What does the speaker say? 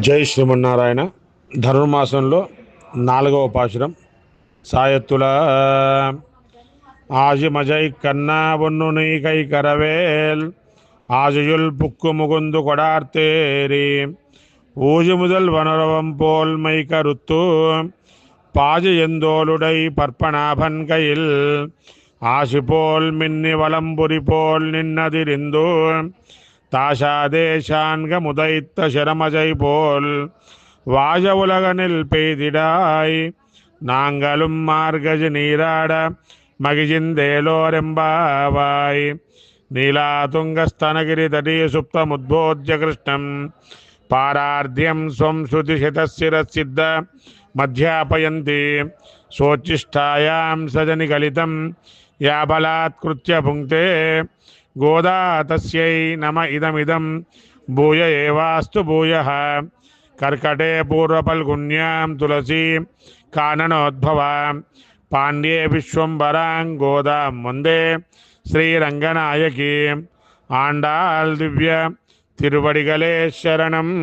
జై శ్రీమన్నారాయణ. ధనుర్మాసంలో 4వ పాశురం. సాయత్తుల ఆజిమజై కన్నా ఒన్ను నీకై కరవేల్ ஆஜையுள் புக்கு முகுந்து கொடார்த்தேரி ஊஜி முதல் வனரவம் போல் மை கருத்து பாஜி எந்தோளுடை பற்பனாபன் கையில் ஆசி போல் மின்னி வலம்புரி போல் நின்னதிரிந்து தாஷாதேஷான்க முதைத்த சிரமஜை போல் வாஜ உலகனில் பெய்திடாய் நாங்களும் மார்கஜி நீராட மகிஜிந்தேலோரெம்பாவாய் नीलातुङ्गस्तनगिरितटी सुप्तमुद्बोध्य कृष्णं पारार्ध्यं स्वं श्रुतिशतशिरसिद्ध मध्यापयन्ति सोच्छिष्टायां सजनिगलितं या बलात्कृत्य भुङ्क्ते गोदा तस्यै नम इदमिदं भूय एवास्तु भूयः कर्कटे पूर्वफल्गुन्यां तुलसी काननोद्भवा पाण्ड्ये विश्वम्भरां गोदां वन्दे ஸ்ரீரங்கநாயகி. ஆண்டாள் திவ்ய திருவடிகளே சரணம்.